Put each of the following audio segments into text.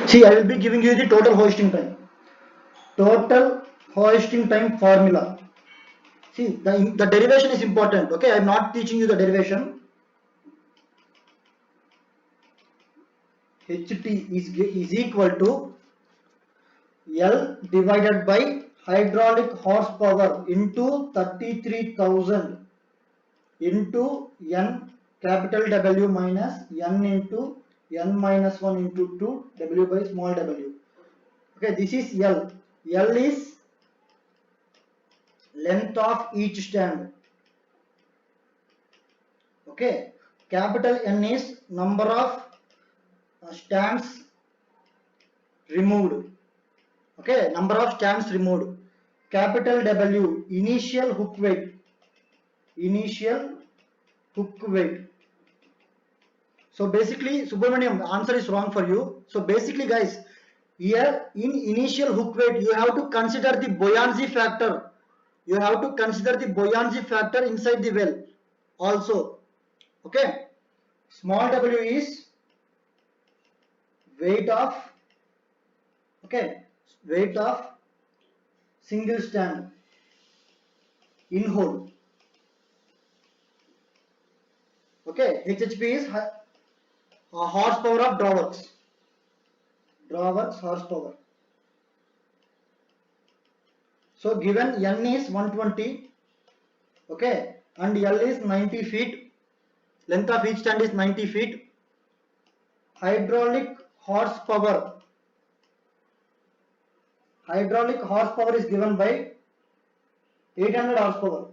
See, I will be giving you the total hoisting time. Total hoisting time formula. See, the derivation is important. Okay, I am not teaching you the derivation. HT is equal to L divided by hydraulic horsepower into 33,000 into N capital W minus N into N minus 1 into 2 W by small w. Okay, this is L. L is length of each stand. Okay, capital N is number of stands removed. Okay, number of stands removed. Capital W, initial hook weight. Initial hook weight. So basically, Subramaniam, answer is wrong for you. So basically, guys, here in initial hook weight, you have to consider the buoyancy factor. You have to consider the buoyancy factor inside the well also. Okay. Small w is weight of, okay, weight of single stand in hole. Okay. HHP is horsepower of drawworks. Drawworks horsepower. So given N is 120, okay, and L is 90 feet, length of each stand is 90 feet. Hydraulic horsepower is given by 800 horsepower.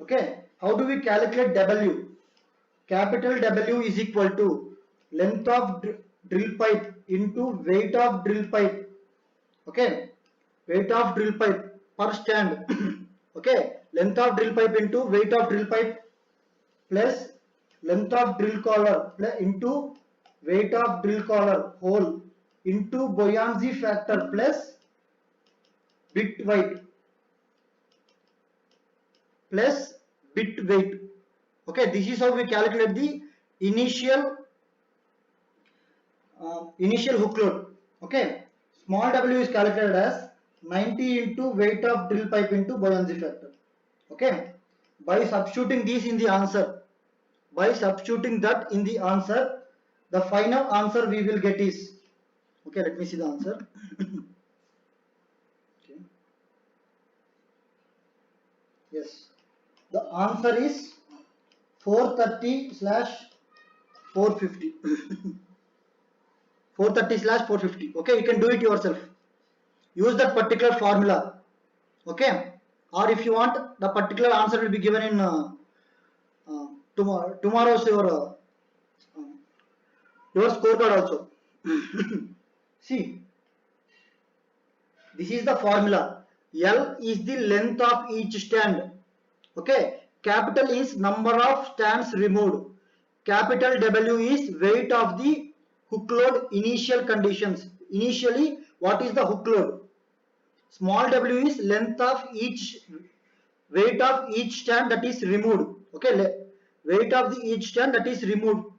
Okay, how do we calculate W? Capital W is equal to length of drill pipe into weight of drill pipe. Okay, weight of drill pipe per stand. Okay, length of drill pipe into weight of drill pipe plus length of drill collar into weight of drill collar hole into buoyancy factor plus bit weight plus bit weight. Okay, this is how we calculate the initial hook load. Okay, small w is calculated as 90 into weight of drill pipe into buoyancy factor. Okay, by substituting this in the answer, the final answer we will get is, okay, let me see the answer. Okay. Yes, the answer is 430/450. 430/450. Okay, you can do it yourself. Use that particular formula. Okay, or if you want, the particular answer will be given in tomorrow's your scorecard also. See, this is the formula. L is the length of each stand. Okay, capital is number of stands removed. Capital W is weight of the hook load initial conditions. Initially, what is the hook load? Small w is length of each, weight of each stand that is removed. Okay, weight of the each stand that is removed.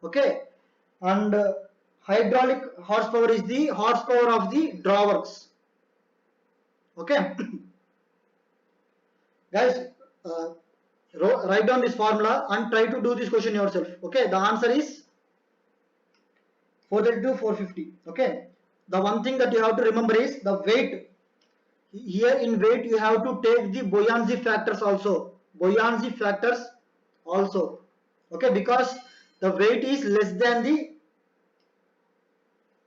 Okay, and hydraulic horsepower is the horsepower of the drawworks. Okay. Guys, write down this formula and try to do this question yourself. Okay, the answer is 432/450. Okay, the one thing that you have to remember is the weight. Here in weight you have to take the buoyancy factors also. Okay, because the weight is less than the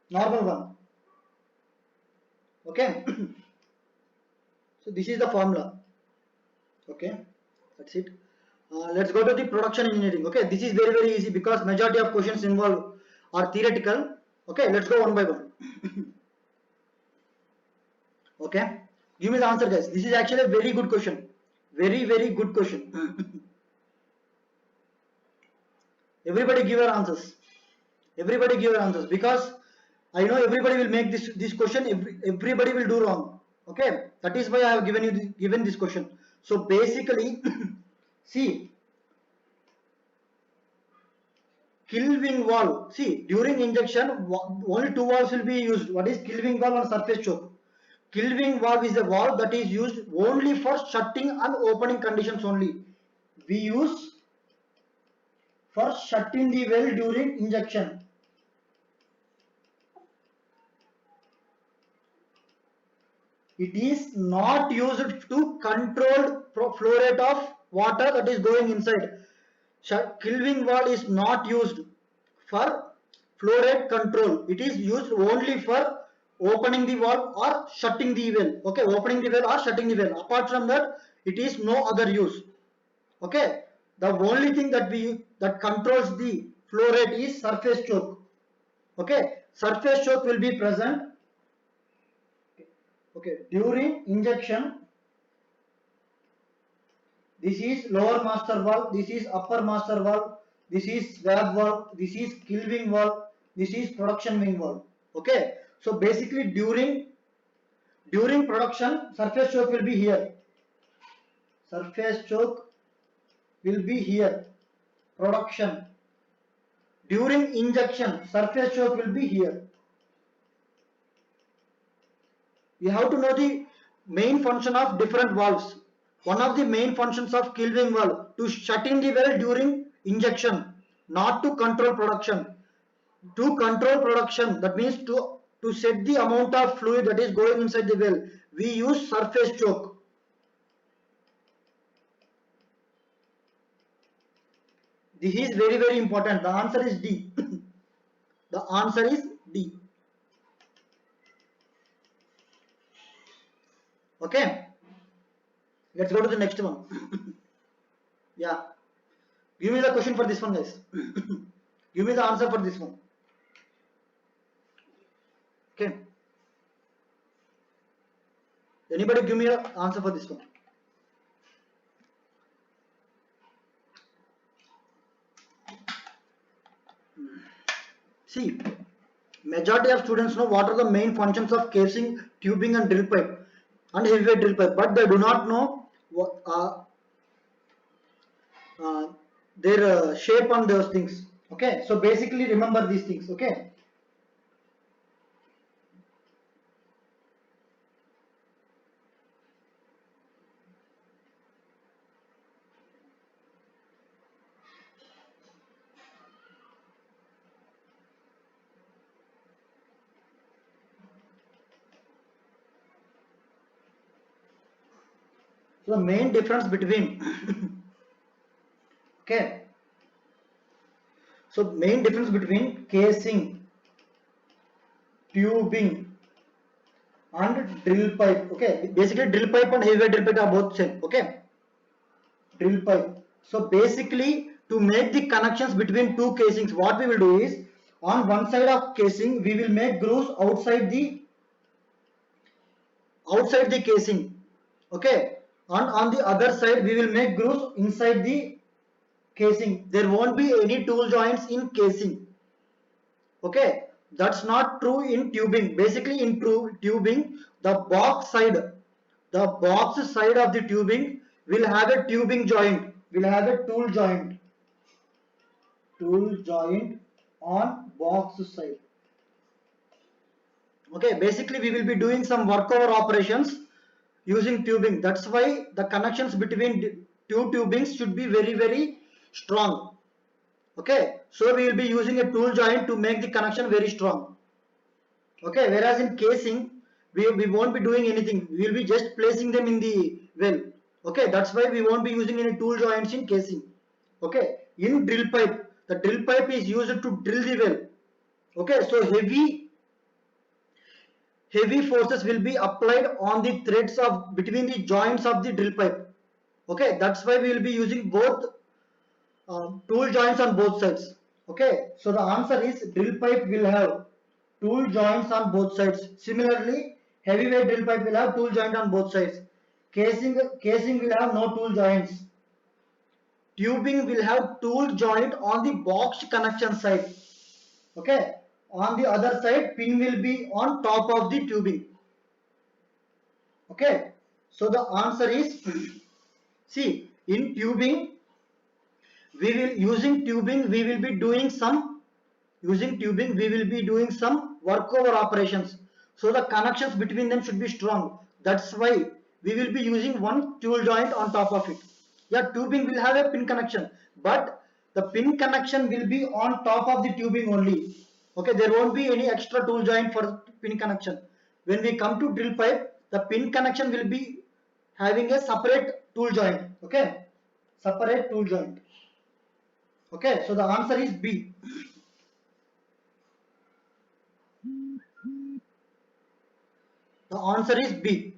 normal one. Okay. So this is the formula. Okay, that's it. Let's go to the production engineering. Okay, this is very easy because majority of questions involved are theoretical. Okay, let's go one by one. Okay, give me the answer, guys. This is actually a very good question. Very good question. Everybody give your answers. Because I know everybody will make this question. Everybody will do wrong. Okay, that is why I have given this question. So basically, see, Kilving valve. See, during injection, only two valves will be used. What is Kilving valve and surface choke? Kilving valve is a valve that is used only for shutting and opening conditions only. We use for shutting the well during injection. It is not used to control flow rate of water that is going inside. Kilving valve is not used for flow rate control. It is used only for opening the valve or shutting the well. Okay, opening the well or shutting the well. Apart from that, it is no other use. Okay, the only thing that controls the flow rate is surface choke. Okay, surface choke will be present. Okay, during injection. This is lower master valve, this is upper master valve, this is swab valve, this is Kilving valve, this is production wing valve. Okay, so basically during production, surface choke will be here. Surface choke will be here. Production. During injection, surface choke will be here. You have to know the main function of different valves. One of the main functions of Kilving valve to shut in the well during injection, not to control production. To control production, that means to set the amount of fluid that is going inside the well, we use surface choke. This is very, very important. The answer is D. The answer is D. Okay. Let's go to the next one. Yeah. Give me the question for this one, guys. Give me the answer for this one. Okay. Anybody give me an answer for this one? See, majority of students know what are the main functions of casing, tubing and drill pipe and heavyweight drill pipe, but they do not know what, their shape on those things. Okay, so basically remember these things. Okay, so the main difference between okay, so main difference between casing, tubing and drill pipe. Okay, basically drill pipe and heavyweight drill pipe are both same. Okay, drill pipe. So basically to make the connections between two casings, what we will do is on one side of casing we will make grooves outside the casing. Okay, and on the other side we will make grooves inside the casing. There won't be any tool joints in casing. Okay, that's not true in tubing. Basically in tubing, the box side of the tubing will have a tubing joint, will have a tool joint on box side. Okay, basically we will be doing some workover operations using tubing. That's why the connections between two tubings should be very, very strong. Okay, so we will be using a tool joint to make the connection very strong. Okay, whereas in casing we won't be doing anything, we will be just placing them in the well. Okay, that's why we won't be using any tool joints in casing. Okay, in drill pipe, the drill pipe is used to drill the well. Okay, so heavy forces will be applied on the threads of between the joints of the drill pipe. Okay, that's why we will be using both tool joints on both sides. Okay, so the answer is drill pipe will have tool joints on both sides. Similarly, heavyweight drill pipe will have tool joint on both sides. Casing will have no tool joints. Tubing will have tool joint on the box connection side. Okay, on the other side pin will be on top of the tubing. Okay, so the answer is see, in tubing we will using tubing we will be doing some workover operations, so the connections between them should be strong. That's why we will be using one tool joint on top of it. Yeah, tubing will have a pin connection, but the pin connection will be on top of the tubing only. Okay, there won't be any extra tool joint for pin connection. When we come to drill pipe, the pin connection will be having a separate tool joint. Okay, separate tool joint. Okay, so the answer is B. The answer is B.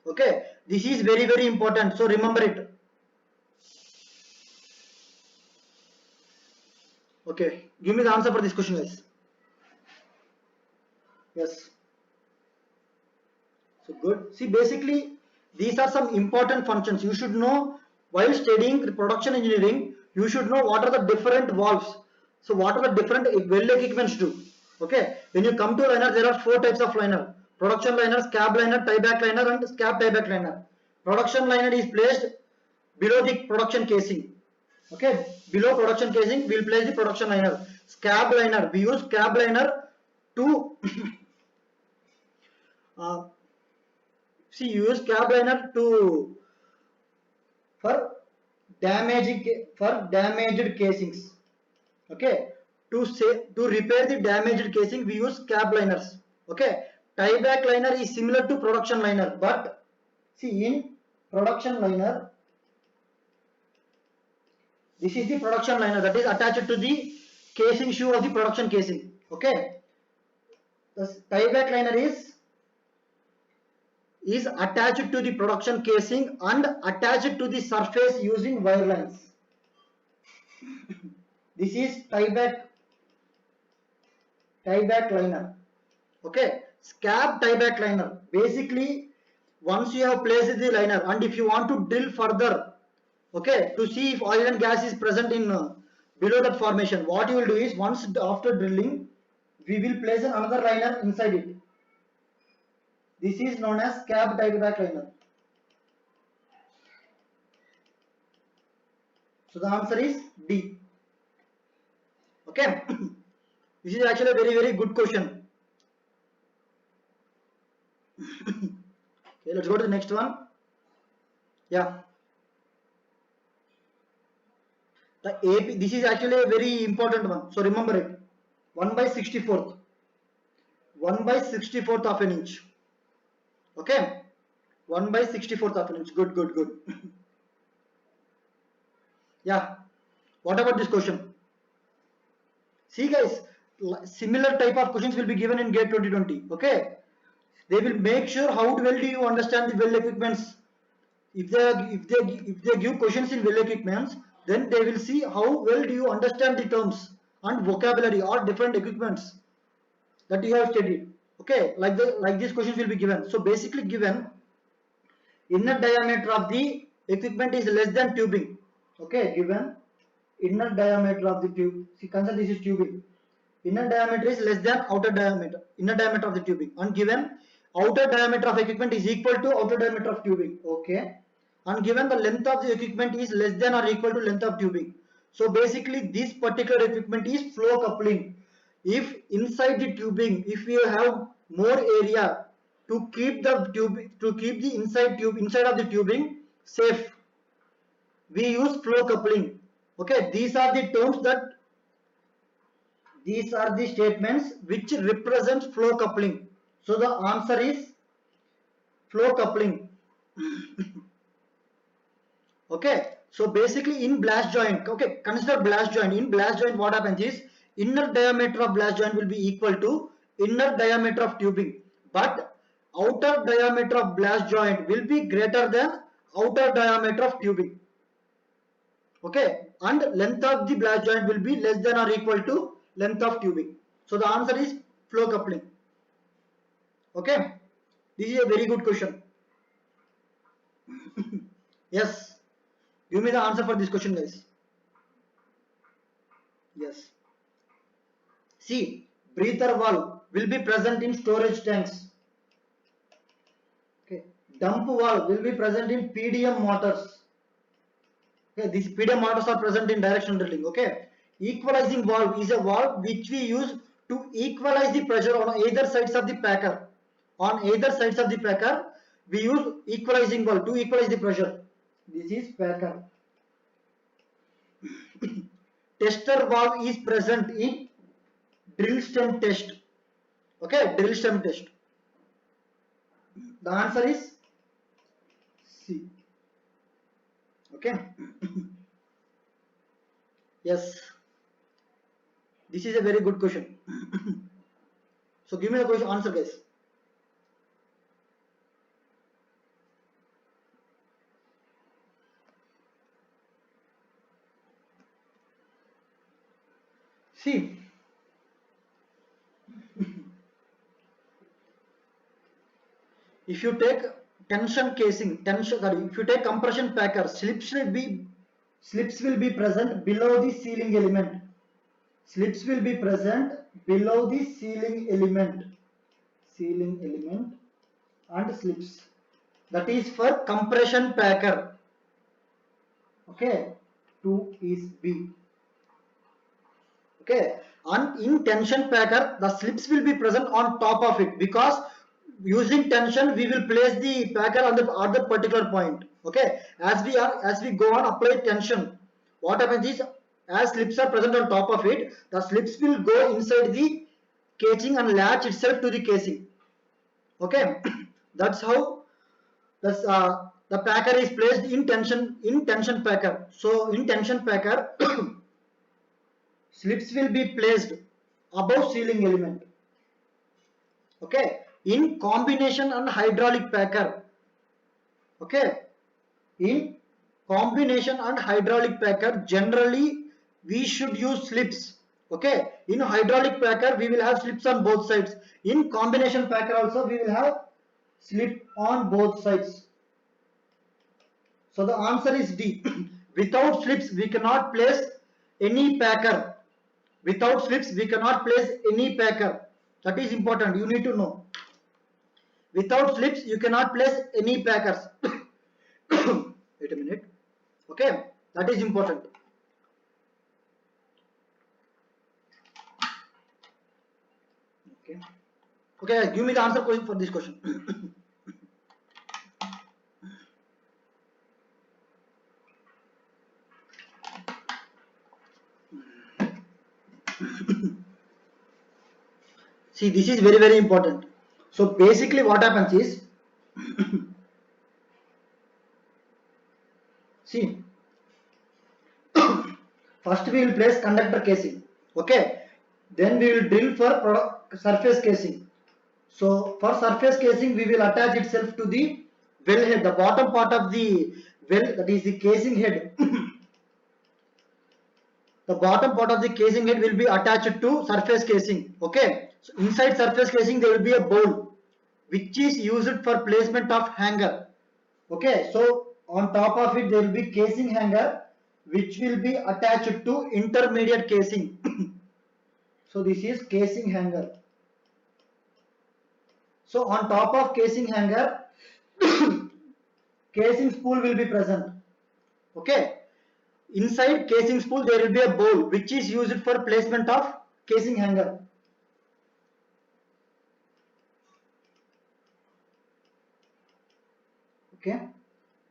Okay, this is very very important, so remember it. Okay, give me the answer for this question, guys. Yes. So good. See, basically, these are some important functions. You should know while studying production engineering. You should know what are the different valves. So what are the different weld equipments do. Okay. When you come to liner, there are 4 types of liner: production liner, scab liner, tieback liner, and scab tieback liner. Production liner is placed below the production casing. Okay. Below production casing, we will place the production liner. Scab liner, we use scab liner to see, use scab liner to for damaged casings. Okay, to repair the damaged casing, we use scab liners. Okay, tieback liner is similar to production liner, but see, in production liner, this is the production liner that is attached to the casing shoe of the production casing. Okay, the tieback liner is attached to the production casing and attached to the surface using wire lines. This is tieback liner. Okay, scab tieback liner. Basically, once you have placed the liner, and if you want to drill further, okay, to see if oil and gas is present in below that formation, what you will do is, once after drilling, we will place another liner inside it. This is known as scab tieback liner. So the answer is D. Okay. This is actually a very very good question. Okay, let's go to the next one. Yeah. The AP, this is actually a very important one. So remember it. 1/64th. 1/64th of an inch. Okay. 1/64th of an inch. Good, good, good. Yeah. What about this question? See guys, similar type of questions will be given in GATE 2020. Okay. They will make sure how well do you understand the weld equipments. If they give questions in weld equipments, then they will see how well do you understand the terms and vocabulary or different equipments that you have studied. Okay, like these questions will be given. So basically given inner diameter of the equipment is less than tubing. Okay, given inner diameter of the tube. See, consider this is tubing. Inner diameter is less than outer diameter. Inner diameter of the tubing. And given outer diameter of equipment is equal to outer diameter of tubing. Okay. And given the length of the equipment is less than or equal to length of tubing. So basically this particular equipment is flow coupling. If inside the tubing, if we have more area to keep the inside of the tubing safe, we use flow coupling. Okay, these are the statements which represent flow coupling. So the answer is flow coupling. Okay, so basically in blast joint, okay, consider blast joint. In blast joint, what happens is inner diameter of blast joint will be equal to inner diameter of tubing, but outer diameter of blast joint will be greater than outer diameter of tubing. Okay, and length of the blast joint will be less than or equal to length of tubing. So the answer is flow coupling. Okay, this is a very good question. Yes. Give me the answer for this question, guys. Yes. See, breather valve will be present in storage tanks. Okay. Dump valve will be present in PDM motors. Okay, these PDM motors are present in directional drilling. Okay, equalizing valve is a valve which we use to equalize the pressure on either sides of the packer. On either sides of the packer, we use equalizing valve to equalize the pressure. This is packer. Tester valve is present in drill stem test. Okay, drill stem test. The answer is C. Okay. Yes. This is a very good question. So give me the question answer, guys. See, if you take tension casing, if you take compression packer, slips will be present below the sealing element. Slips will be present below the sealing element and slips. That is for compression packer. Okay, 2 is B. Okay, and in tension packer the slips will be present on top of it, because using tension we will place the packer on the other particular point. Okay, as we go on apply tension, what happens is, as slips are present on top of it, the slips will go inside the casing and latch itself to the casing. Okay, that's how the packer is placed in tension packer. So in tension packer slips will be placed above sealing element. Okay, in combination and hydraulic packer. Okay, in combination and hydraulic packer generally we should use slips. Okay, in hydraulic packer we will have slips on both sides. In combination packer also we will have slip on both sides. So the answer is D. Without slips we cannot place any packer. Without slips we cannot place any packer. That is important, you need to know. Without slips you cannot place any packers. Wait a minute. Okay, that is important. Okay, okay, give me the answer for this question. See, this is very important. So basically what happens is, see, first we will place conductor casing. Okay, then we will drill for surface casing. So for surface casing we will attach itself to the well head, the bottom part of the well, that is the casing head. The bottom part of the casing head will be attached to surface casing. Okay, so inside surface casing there will be a bowl which is used for placement of hanger. Okay, so on top of it there will be casing hanger which will be attached to intermediate casing. So this is casing hanger. So on top of casing hanger casing spool will be present. Okay, inside casing spool there will be a bowl which is used for placement of casing hanger. Okay,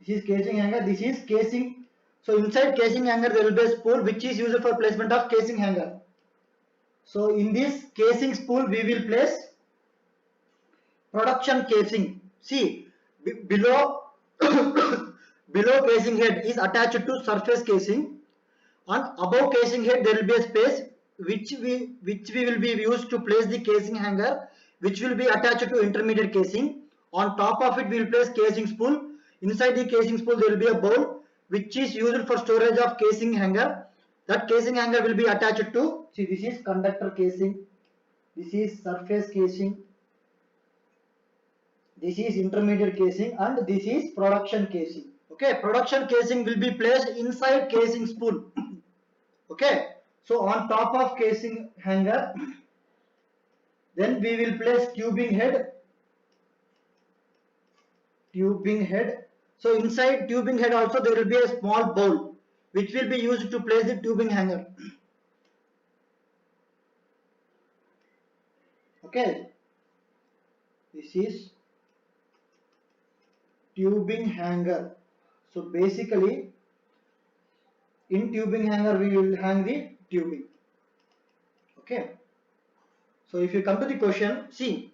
this is casing hanger, this is casing. So inside casing hanger there will be a spool which is used for placement of casing hanger. So in this casing spool we will place production casing. See, below below casing head is attached to surface casing, and above casing head there will be a space which we will be used to place the casing hanger, which will be attached to intermediate casing. On top of it we will place casing spool. Inside the casing spool there will be a bowl which is used for storage of casing hanger. That casing hanger will be attached to, see, this is conductor casing, this is surface casing, this is intermediate casing, and this is production casing. Okay, production casing will be placed inside casing spool. Okay, so on top of casing hanger then we will place tubing head. So inside tubing head also there will be a small bowl which will be used to place the tubing hanger. Okay, this is tubing hanger. So basically in tubing hanger we will hang the tubing. Okay, so if you come to the question, see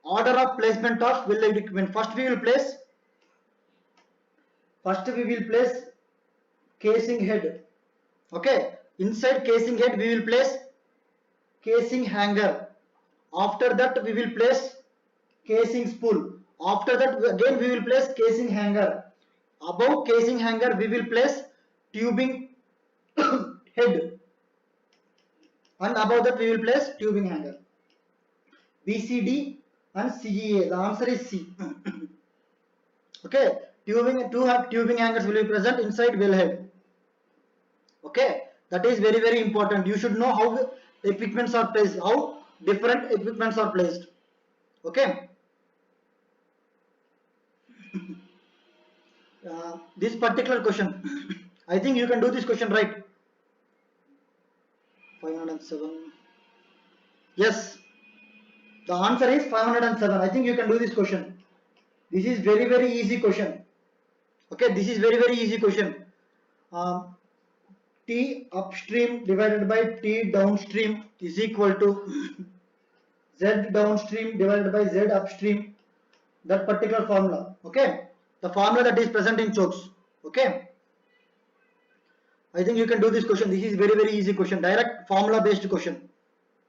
order of placement of welded equipment. First we will place casing head. Okay, inside casing head we will place casing hanger. After that we will place casing spool. After that again we will place casing hanger. Above casing hanger we will place tubing head, and above that we will place tubing hanger. BCD and CEA. The answer is C. Okay, tubing hangers will be present inside wellhead. Okay, that is very very important. You should know how equipments are placed, how different equipments are placed. Okay. This particular question, I think you can do this question right. 507. Yes, the answer is 507. I think you can do this question. This is very very easy question. Okay, this is very very easy question. T upstream divided by T downstream is equal to Z downstream divided by Z upstream. That particular formula. Okay, the formula that is present in chokes. Okay, I think you can do this question. This is very very easy question, direct formula based question.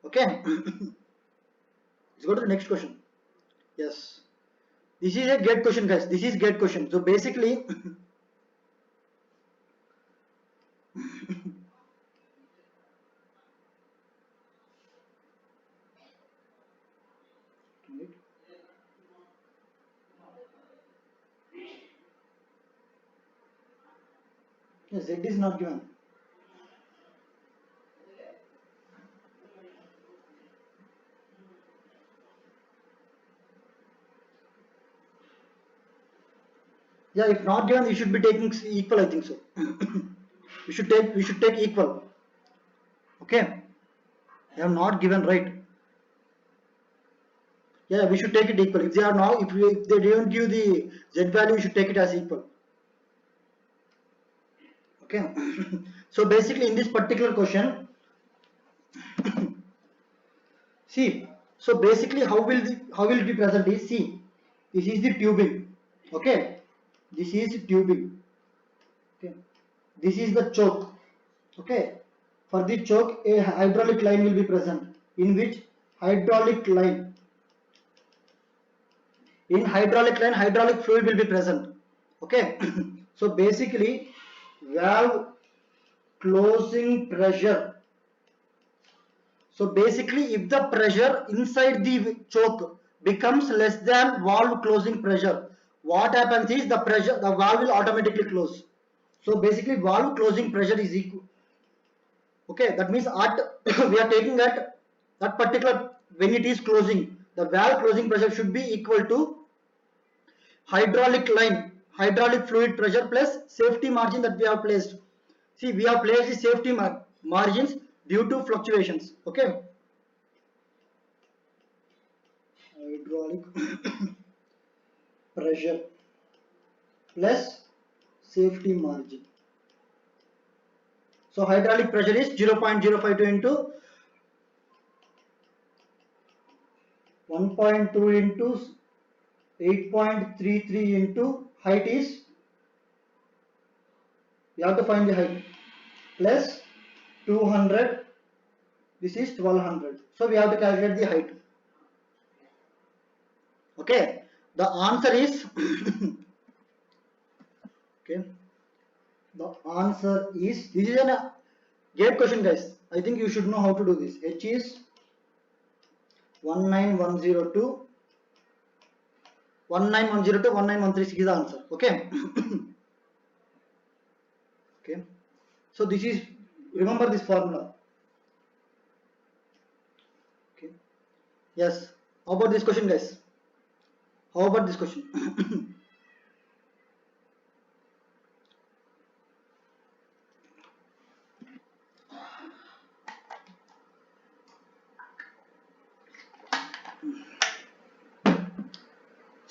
Okay. Let's go to the next question. Yes, this is a gate question, guys. This is gate question. So basically yes, Z is not given. Yeah, if not given, you should be taking equal. I think so. We should take equal. Okay, they have not given, right? Yeah, we should take it equal. If they are now, if they don't give the Z value, you should take it as equal. Okay. So basically in this particular question, see, so basically how will it be present is, see, this is the tubing. Okay, this is tubing. Okay, this is the choke. Okay, for the choke a hydraulic line will be present, in which hydraulic line, in hydraulic line hydraulic fluid will be present. Okay. So basically valve closing pressure. So basically if the pressure inside the choke becomes less than valve closing pressure, what happens is the valve will automatically close. So basically valve closing pressure is equal. Okay, that means we are taking that particular, when it is closing, the valve closing pressure should be equal to hydraulic line, hydraulic fluid pressure plus safety margin that we have placed. See, we have placed the safety margins due to fluctuations. Okay, hydraulic pressure plus safety margin. So hydraulic pressure is 0.052 into 1.2 into 8.33 into height is, we have to find the height, plus 200, this is 1200. So we have to calculate the height. Okay, the answer is okay, the answer is, this is a gate question, guys. I think you should know how to do this. H is 19102, 19102, 19136 is the answer. Okay. Okay, so this is, remember this formula. Okay, yes, how about this question, guys? How about this question?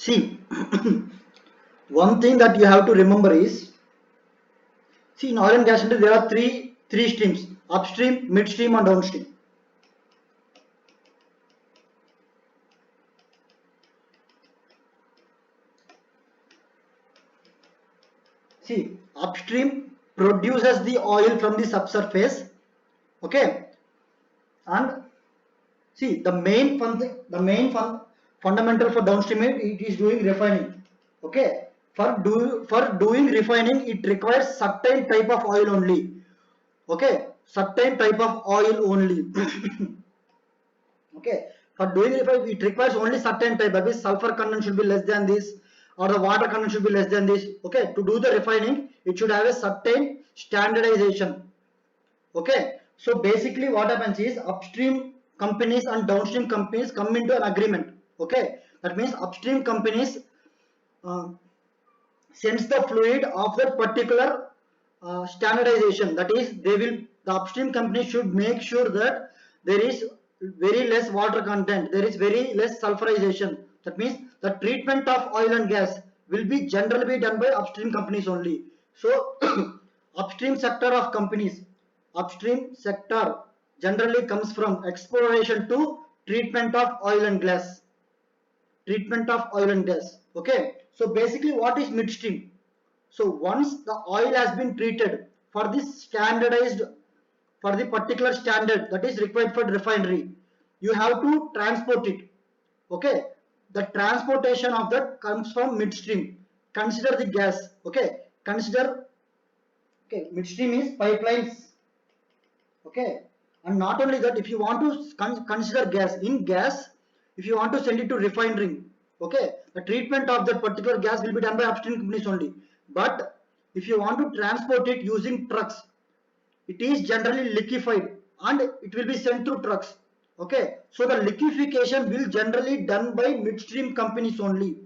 See, one thing that you have to remember is, see, in oil and gas industry there are three streams: upstream, midstream, and downstream. See, upstream produces the oil from the subsurface, okay, and see fundamental for downstream it is doing refining, okay. For doing refining, it requires certain type of oil only, okay, certain type of oil only. Okay, for doing refining it requires only certain type, that is sulfur content should be less than this, or the water content should be less than this, okay. To do the refining it should have a certain standardization, okay. So basically what happens is, upstream companies and downstream companies come into an agreement, okay. That means upstream companies uh, sends the fluid of that particular standardization, that is the upstream company should make sure that there is very less water content, there is very less sulfurization. That means the treatment of oil and gas will be generally done by upstream companies only. So upstream sector of companies, upstream sector generally comes from exploration to treatment of oil and gas, treatment of oil and gas, okay. So basically what is midstream? So once the oil has been treated for this standardized, for the particular standard that is required for refinery, you have to transport it, okay. The transportation of that comes from midstream. Consider the gas, okay. Consider, okay, midstream is pipelines, okay. And not only that, if you want to consider gas, in gas, if you want to send it to refinery, okay, the treatment of that particular gas will be done by upstream companies only. But if you want to transport it using trucks, it is generally liquefied and it will be sent through trucks, okay. So the liquefaction will generally done by midstream companies only,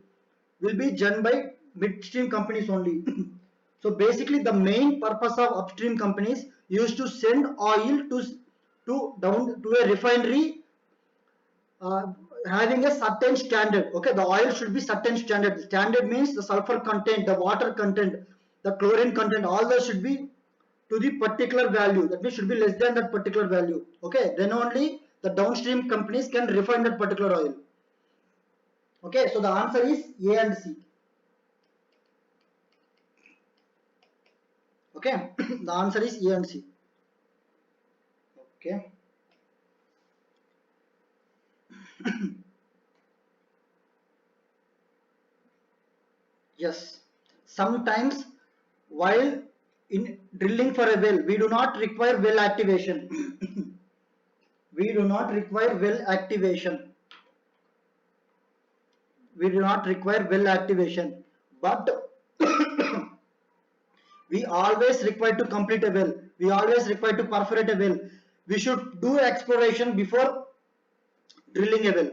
will be done by midstream companies only. So basically the main purpose of upstream companies used to send oil to down to a refinery, uh, having a certain standard, okay. The oil should be certain standard. Standard means the sulfur content, the water content, the chlorine content, all those should be to the particular value, that means should be less than that particular value, okay. Then only the downstream companies can refine that particular oil, okay. So the answer is A and C, okay. The answer is A and C, okay. Yes, sometimes while in drilling for a well, we do not require well activation. We do not require well activation. We do not require well activation, but we always require to complete a well. We always require to perforate a well. We should do exploration before drilling a well.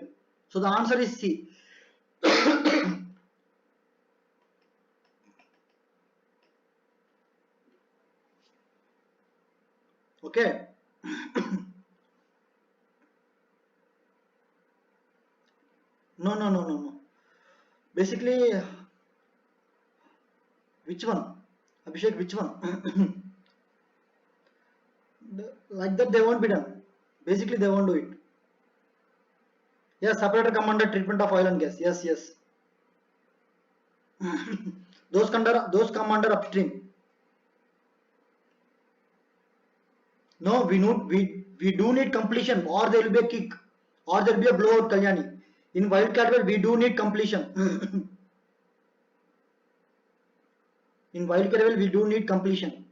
So the answer is C. Okay. No, no, no, no, no. Basically, which one? Abhishek, which one? Like that, they won't be done. Basically, they won't do it. Yes, separator come under treatment of oil and gas. Yes, yes. Those come under upstream. No, we do need completion, or there will be a kick, or there will be a blowout, Kalyani. In wildcat well, we do need completion. In wildcat well, we do need completion.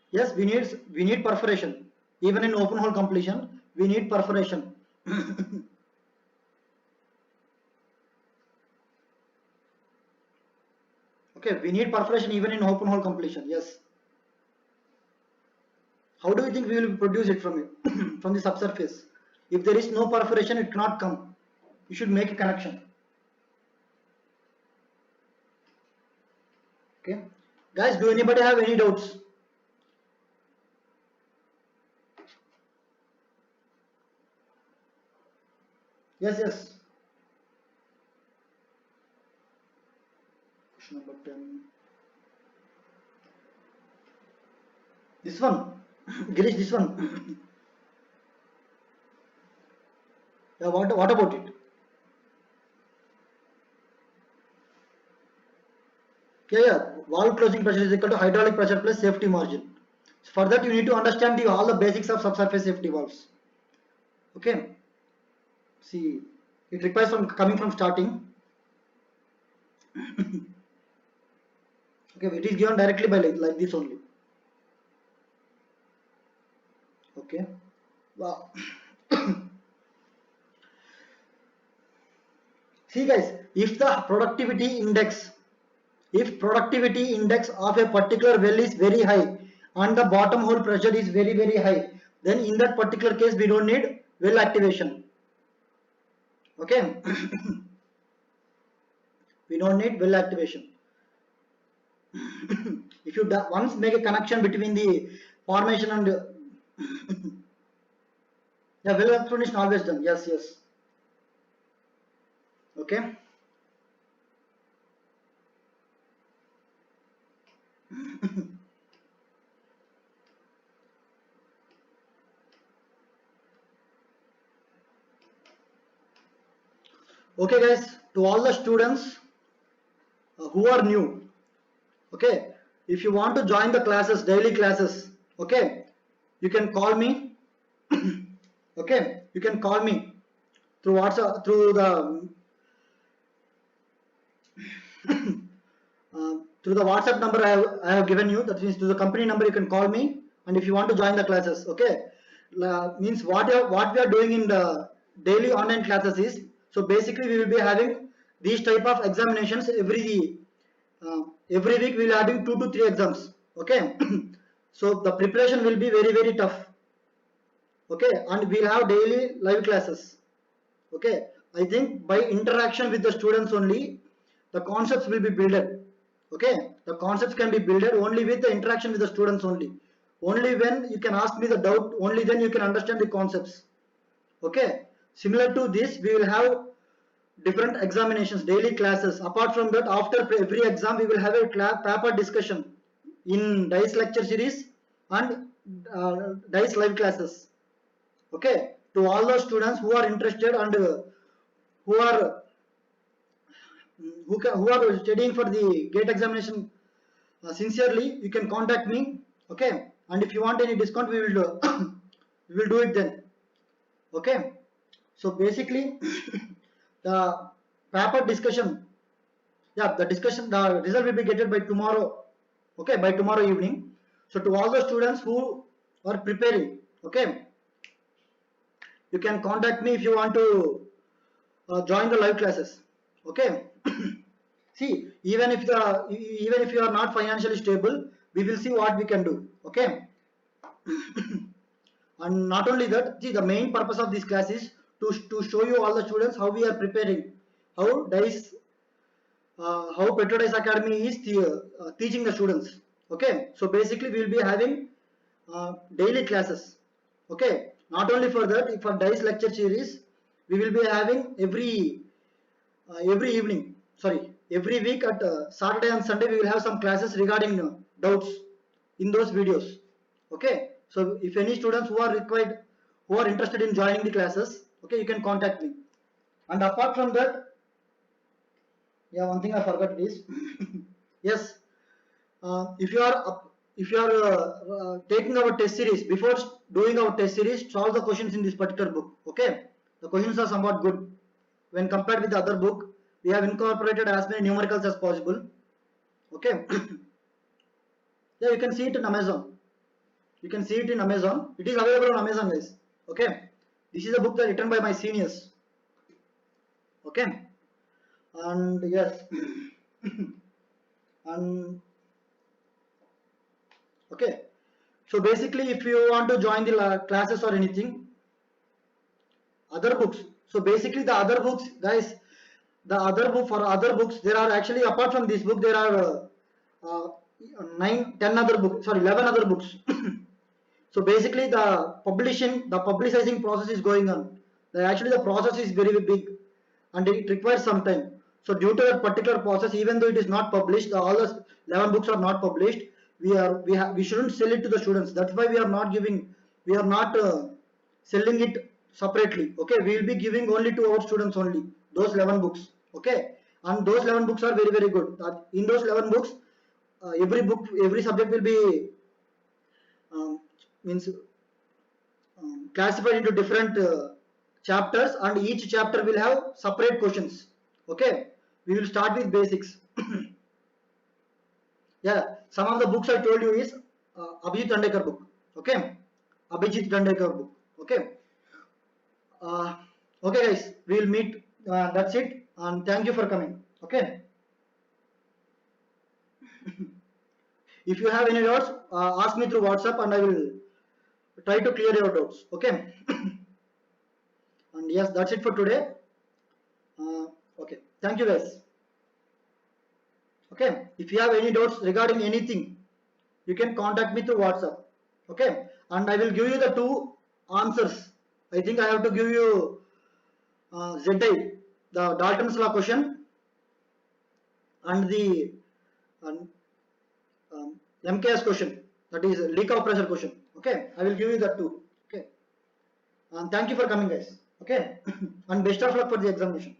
Yes, we need perforation. Even in open hole completion, we need perforation. Okay, we need perforation even in open hole completion. Yes. How do you think we will produce it from it from the subsurface? If there is no perforation, it cannot come. You should make a connection. Okay, guys, do anybody have any doubts? Yes. Question number 10. This one. Girish, this one. Yeah, what about it? Yeah. Valve closing pressure is equal to hydraulic pressure plus safety margin. So for that, you need to understand all the basics of subsurface safety valves. Okay. See, it requires from coming from starting. Okay, it is given directly by like this only. Okay. Wow. See guys, if productivity index of a particular well is very high and the bottom hole pressure is very high, then in that particular case we don't need well activation. Okay. We don't need well activation. If you once make a connection between the formation and yeah, well activation is always done. Yes. Okay. Okay guys, to all the students who are new, okay, if you want to join the classes, daily classes, okay, you can call me. Okay, you can call me through WhatsApp, through the WhatsApp number I have given you. That means to the company number you can call me, and if you want to join the classes, okay, means what we are doing in the daily online classes is, so basically we will be having these type of examinations every week. We will having 2 to 3 exams. Okay. So the preparation will be very tough. Okay, and we'll have daily live classes. Okay, I think by interaction with the students only the concepts will be built. Okay, the concepts can be built only with the interaction with the students only. Only when you can ask me the doubt, only then you can understand the concepts. Okay, similar to this we will have different examinations, daily classes. Apart from that, after every exam we will have a paper discussion in DICE lecture series and DICE live classes. Okay, to all those students who are interested and who are who are studying for the GATE examination sincerely, you can contact me. Okay, and if you want any discount, we will do we will do it then. Okay, so basically the paper discussion, yeah, the result will be getted by tomorrow. Okay, by tomorrow evening. So to all the students who are preparing, okay, you can contact me if you want to join the live classes. Okay. See, even if you are not financially stable, we will see what we can do. Okay. And not only that, see, the main purpose of this class is to show you all the students how we are preparing, how DICE how Petrodice Academy is teaching the students. Okay, so basically we will be having daily classes. Okay, not only for that, for DICE lecture series, we will be having every evening, sorry, every week at Saturday and Sunday we will have some classes regarding doubts in those videos. Okay, so if any students who are interested in joining the classes, okay, you can contact me. And apart from that, yeah, one thing I forgot is yes, if you are taking our test series, before doing our test series, solve the questions in this particular book. Okay, the questions are somewhat good when compared with the other book. We have incorporated as many numericals as possible. Okay. Yeah, you can see it in Amazon. You can see it in Amazon. It is available on Amazon, guys. Okay, this is a book that written by my seniors. Okay, and yes. And okay, so basically if you want to join the classes or anything, other books, so basically the other books, guys, the other book, for other books there are actually, apart from this book, there are 11 other books. So basically the publishing, the publicizing process is going on. Actually the process is very big and it requires some time. So due to that particular process, even though it is not published, all the 11 books are not published, we shouldn't sell it to the students. That's why we are not selling it separately. Okay, we will be giving only to our students only those 11 books. Okay, and those 11 books are very very good. In those 11 books, every subject will be means classified into different chapters, and each chapter will have separate questions. Okay, we will start with basics. Yeah, some of the books I told you is Abhijit Dandekar book. Okay, Abhijit Dandekar book. Okay, okay guys, we will meet. That's it, and thank you for coming. Okay. If you have any doubts, ask me through WhatsApp and I will try to clear your doubts. Okay. And yes, that's it for today. Okay, thank you guys. Okay, if you have any doubts regarding anything, you can contact me through WhatsApp. Okay, and I will give you the two answers. I think I have to give you ZI, the Dalton's law question, and the MKS question, that is leak of pressure question. Okay, I will give you that too. Okay, and thank you for coming guys. Okay. And best of luck for the examination.